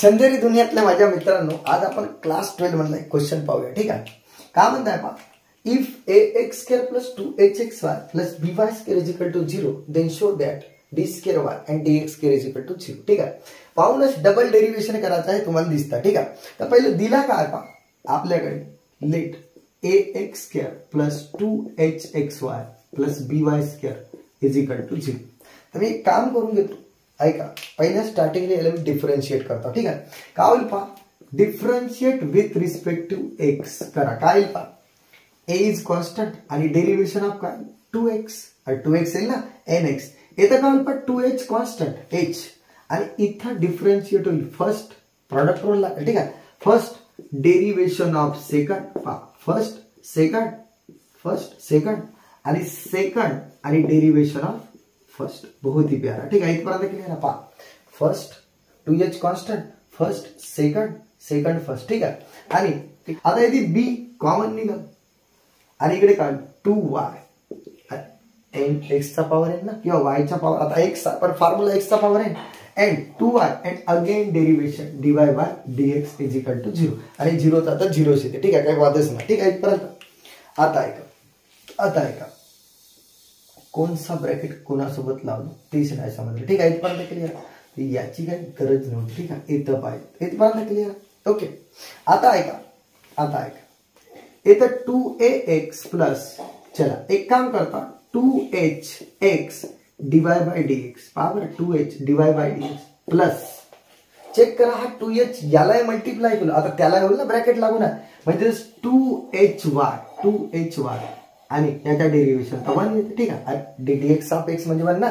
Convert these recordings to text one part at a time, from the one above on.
चंदेरी दुनियातल्या माझ्या मित्रांनो, आज आपण क्लास 12 मधला एक क्वेश्चन पाहूया. ठीक आहे. काय म्हणताय पहा, if ax square plus 2hxy plus by square is equal to 0 then show that d square y and dx square is equal to 0. ठीक आहे. पाहूनच डबल डेरिव्हेशन करायचं आहे, तुम्हाला दिसतं. ठीक आहे. तर पहिलं दिला काय पहा, आपल्याकडे late ax square plus 2hxy plus by square is equal to 0. तर मी एक काम करून घेतो, ऐका. पहिल्या स्टार्टिंगला याला मी डिफरन्शिएट करतो. ठीक आहे. काय होईल पहा, differentiate with respect to x करा. काय होईल पहा, a इज कॉन्स्टंट आणि डेरिव्हेशन ऑफ काय 2x, 2x येईल ना nx. इथं काय होईल पहा 2h कॉन्स्टंट h आणि इथं डिफरन्शिएट होईल फर्स्ट प्रॉडक्ट रूल लागेल. ठीक आहे. फर्स्ट डेरिव्हेशन ऑफ सेकंड पहा, फर्स्ट सेकंड आणि सेकंड आणि डेरिव्हेशन ऑफ फर्स्ट. बहुत ही प्यारा. ठीक आहे. इथपर्यंत क्लियर आहे पहा. First 2h constant, first second first. ठीक आहे. आणि आता इथे b कॉमन निघाल आणि इकडे काय 2y एन x चा पॉवर आहे ना किंवा y चा पॉवर. आता x पर फॉर्म्युला x चा पॉवर आहे and 2y and again derivation dy by dx is equal to 0 आणि 0 चा आता 0 येते. ठीक आहे. काही वादच नाही. ठीक आहे. इथपर्यंत आता ऐका कोणसा ब्रॅकेट कोणासोबत लावलं तेच नाही समजलं. ठीक आहे. इथपर्यंत क्लिअर, याची काही गरज नव्हती. ठीक आहे. इथं पाहिजे, इथपर्यंत क्लिअर. ओके. आता ऐका इथं 2ax प्लस, चला एक काम करता 2hx dy by dx. पहा बरं 2h dy by dx plus check करा, हा 2h याला मल्टिप्लाय केलं, आता त्याला होईल ना ब्रॅकेट लागू ना, म्हणजे 2hy आणि याच्या डेरिव्हेशन तर 1 येते. ठीक आहे. dx ऑफ x म्हणजे 1 ना,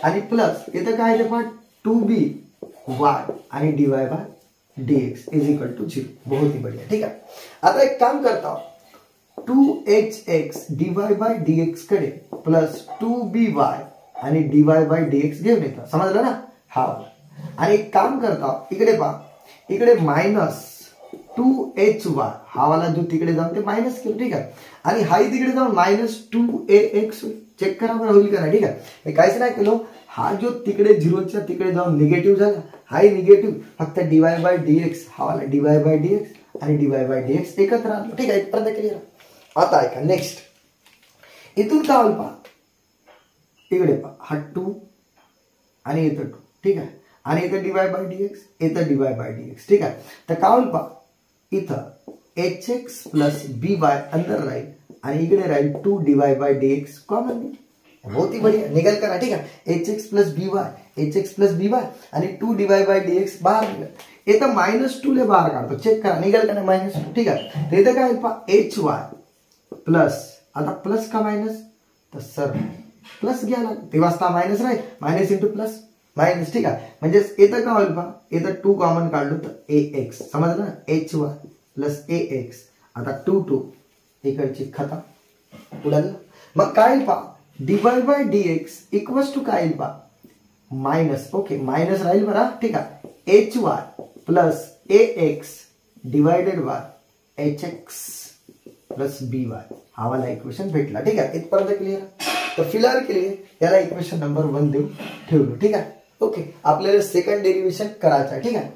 आणि प्लस इथं काय येते पहा 2by आणि dy by dx is equal to 0. बहुत ही बढ़िया. ठीक आहे. आता एक काम करता, 2hx dy by dx कडे प्लस 2by आणि dy by dx घेऊन येतो. समजलं ना. हा. आणि एक काम करता, इकडे पहा, इकडे मायनस 2hy हा वाला जो तिकडे जाऊन ते मायनस केलं. ठीक आहे. आणि हाही तिकडे जाऊन मायनस 2ax चेक करा बरं होईल का नाही. ठीक आहे. काहीच नाही केलं, हा जो तिकडे 0च्या तिकडे जाऊन निगेटिव्ह झाला, हाही निगेटिव्ह, फक्त dy by dx हा वाला dy by dx आणि dy by dx एकत्र आणलं. ठीक आहे. इथपर्यंत क्लिअर. आता ऐका नेक्स्ट, इथून काय होईल पहा, इकडे पहा हा 2 आणि इथं 2. ठीक आहे. आणि इथं dy by dx, इथं dy by dx. ठीक आहे. तर काय होईल पहा, इथं hx प्लस by अंदर राहील आणि इकडे राहील 2 dy by dx कॉमन निघेल. बहुत ही बढ़िया निकल कर. ठीक आहे. hx प्लस by आणि 2 dy by dx बाहेर निघेल. इथं -2 ले बाहेर काढतो, चेक करा निघेल का नाही -2. ठीक आहे. तर इथं काय होईल पहा hy प्लस, आता प्लस का मायनस, तर सर प्लस घ्या लागेल, ते वाजता मायनस राहील, मायनस इंटू प्लस मायनस. ठीक आहे. म्हणजे इथं काय होईल पहा, इथं 2 कॉमन काढलो तर ax, समजलं ना, hy प्लस ax. आता 2 इकडची खतम, उडल. मग काय पहा, dy by dx equals to काय येईल पहा, मायनस. ओके, मायनस राहील बरं. ठीक आहे. hy plus ax divided by hx plus by हा वाला इक्वेशन भेटला. ठीक आहे. इथपर्यंत क्लिअर. तर फिलहाल क्लिअर, याला इक्वेशन नंबर 1 देऊन ठेवलो. ठीक आहे. ओके. आपल्याला सेकंड डेरिव्हेशन करायचं आहे. ठीक आहे.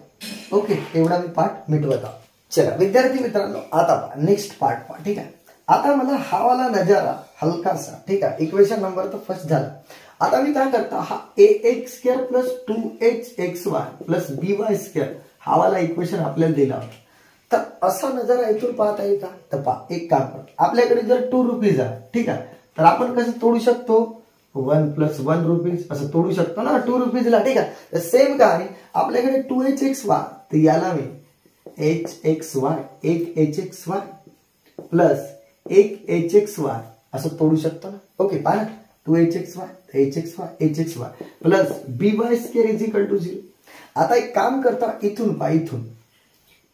ओके. एवढा मी पार्ट मिटवत आहोत. चला विद्यार्थी मित्रांनो, आता पहा नेक्स्ट पार्ट पहा. ठीक आहे. आता मला हा वाला नजारा हलकासा. ठीक आहे. इक्वेशन नंबर तर फर्स्ट झाला. आता मी काय करता, हा ax square plus 2hxy plus by square हा वाला इक्वेशन आपल्याला दिला होता. तर असा नजारा इथून पाहता येईल का, तर पहा एक काम कर, आपल्याकडे जर 2 रुपीज आहे. ठीक आहे. तर आपण कसं तोडू शकतो, 1 + 1 रुपीज असं तोडू शकतो ना 2 रुपीजला. ठीक आहे. तर सेम कहाणी, आपल्याकडे 2hxy, तर याला मी hxy एक hxy प्लस एक hxy असं तोडू शकतो ना. ओके. पहा ना, 2hxy plus by square is equal to 0. आता एक काम करता, इथून पहा, इथून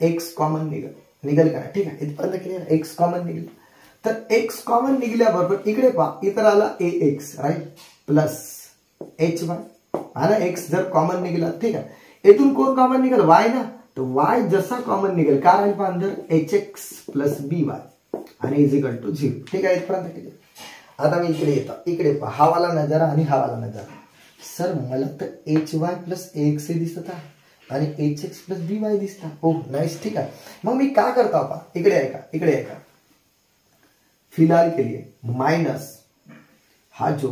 x कॉमन निघेल का. ठीक आहे. इथपर्यंत क्लिअर. x कॉमन निघेल, तर x कॉमन निघल्याबरोबर इकडे पहा, इतर आला ax राईट प्लस hy. हा ना, x जर कॉमन निघाला. ठीक आहे. इथून कोण कॉमन निघेल, y ना, तर y जसा कॉमन निघेल काय राहील पहा अंदर hx प्लस by आणि इज इक्वल टू 0. ठीक आहे. इथपर्यंत क्लिअर. आता मी इकडे येतो, इकडे पहा हा वाला नजारा आणि हा वाला नजारा. सर मला तर hy प्लस ax दिसत आहे, आणि एच एक्स प्लस बी वाय दिसतात. हो नाईस, ठीक आहे. मग मी काय करतो आता, इकडे ऐका, इकडे ऐका. फिलहाल के लिए माइनस हा जो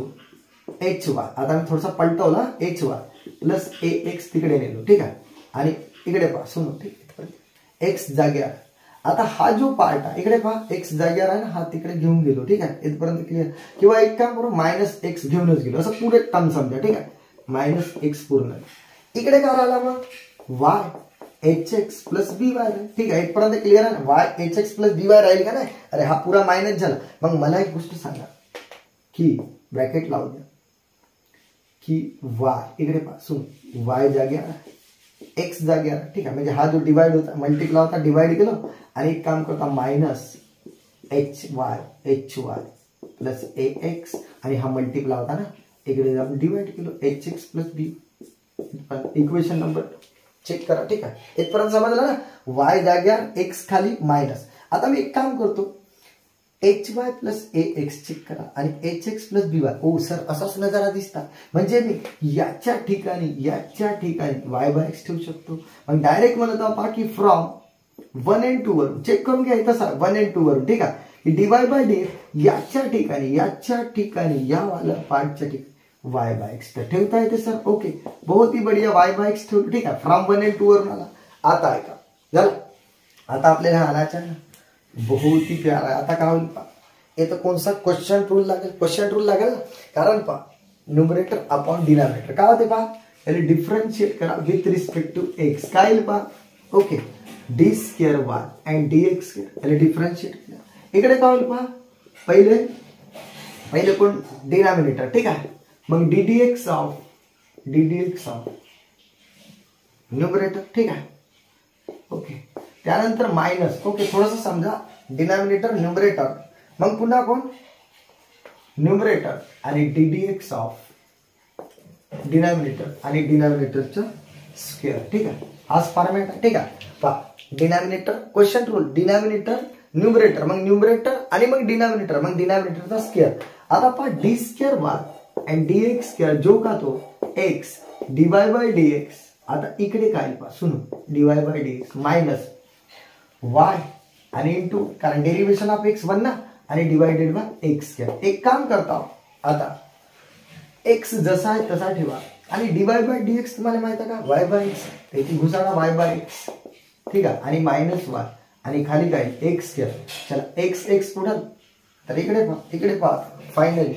एच वाय, आता मी थोडासा पलटवला, एच वाय प्लस ए एक्स तिकडे नेलो, ठीक आहे. आणि इकडे पहा सुनो, ठीक एक्स जाग्यावर. आता हा जो पार्ट आहे इकडे पहा, एक्स जाग्यावर आहे ना, हा तिकडे घेऊन गेलो, ठीक आहे. इथपर्यंत क्लिअर. किंवा एक काम करू, मायनस एक्स घेऊनच गेलो, असं पुढे टर्म समजा, ठीक आहे. मायनस एक्स पूर्ण. इकडे काय राहिला मग वाय एच एक्स प्लस बी वाय, ठीक आहे. इथपर्यंत क्लिअर आहे ना. वाय एच एक्स प्लस बी वाय राहील का नाही. अरे हा पुरा मायनस झाला. मग मला एक गोष्ट सांगा की ब्रॅकेट लावू द्या की वाय इकडे पासून वाय जाग्यावर एक्स जाग्यावर, ठीक आहे. म्हणजे हा जो डिवाइड होता मल्टिप्लाय होता डिवाइड केलं आणि एक काम करता मायनस एच वाय प्लस ए एक्स आणि हा मल्टिप्लाय होता ना इकडे आपण डिवाइड केलो एच एक्स प्लस बी. इक्वेशन नंबर चेक करा, ठीक आहे. इथपर्यंत समजलं ना. वाय जाग्यावर एक्स खाली मायनस. आता मी एक काम करतो, एच वाय प्लस ए एक्स चेक करा आणि एच एक्स प्लस बी वाय. ओ सर असाच नजारा दिसता. म्हणजे मी याच्या ठिकाणी वाय बाय एक्स ठेवू शकतो. मग डायरेक्ट म्हणत पहा की फ्रॉम 1 and 2 वरून चेक करून घ्या तसा 1 and 2 वरून, ठीक आहे. डीवाय बाय डी याच्या ठिकाणी या वाला पार्टच्या ठिकाणी वाय बाय एक्स ठेवता येते सर. ओके, बहुत ही बढ़िया. वाय बाय एक्स ठेवलं, ठीक आहे. फ्रॉम 1 and 2 वरून आला. आता ऐका झालं. आता आपल्याला आणायचा आहे ना, बहुत ही प्यारा आहे. आता काय होईल पहा, येतं कोणसा क्वेश्चन रूल लागेल, ना. कारण पहा न्यूमरेटर अपॉन डिनॉमिनेटर काय होते पहा, याला डिफरन्शिएट करा विथ रिस्पेक्ट टू एक्स. काय येईल पहा, okay, D square y and d x square याला डिफरन्शिएट केला. इकडे काय होईल पहा, पहिले कोण डिनॉमिनेटर, ठीक आहे. मग डी एक्स ऑफ न्यूमरेटर, ठीक आहे. ओके, त्यानंतर मायनस. ओके, थोडंसं समजा डिनॉमिनेटर न्यूमरेटर, मग पुन्हा कोण न्यूमरेटर आणि डी एक्स ऑफ डिनॉमिनेटर आणि डिनॉमिनेटरचं स्क्वेअर, ठीक आहे. हाच फॉर्मॅट आहे, ठीक आहे. पहा denominator quotient rule, denominator numerator, मग न्यूमरेटर आणि मग डिनॉमिनेटर, मग डिनॉमिनेटरचा स्क्वेअर. आता पहा d square y and d x square जो का तो x d y by d x. आता इकडे काय पहा सुनो, d y by d x minus y आणि इंटू, कारण डेरिव्हेशन ऑफ एक्स 1 ना, आणि डिवायडेड बाय एक्स स्क्वेअर. एक काम करता आता एक्स जसा आहे तसा ठेवा आणि डीवाय बाय डी एक्स तुम्हाला माहित आहे का, वाय बाय एक्स, त्याची घुसाडा वाय बाय एक्स, ठीक आहे. आणि मायनस वाय आणि खाली काय एक्स स्क्वेअर. चला एक्स पुढं, तर इकडे पहा finally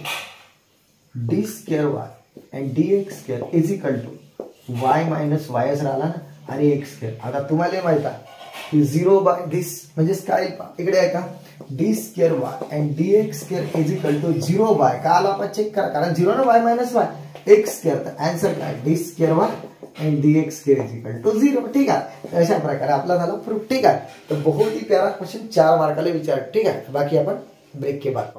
d square y and d x square is equal to y minus वायच राहिला ना आणि एक्स स्क्वेअर. आता तुम्हाला माहित आहे की 0 बाय दिस म्हणजे काय पहा, इकडे आहे का d square y and d x square is equal to 0 by. का आला आपण चेक करा, कारण 0 ना y minus y x square. तर आन्सर काय d square y and d x square is equal to 0, ठीक आहे. अशा प्रकारे आपला झाला प्रूफ, ठीक आहे. तर बहुत ही प्यारा क्वेश्चन 4 मार्काला विचार, ठीक आहे. बाकी आपण ब्रेक के बाद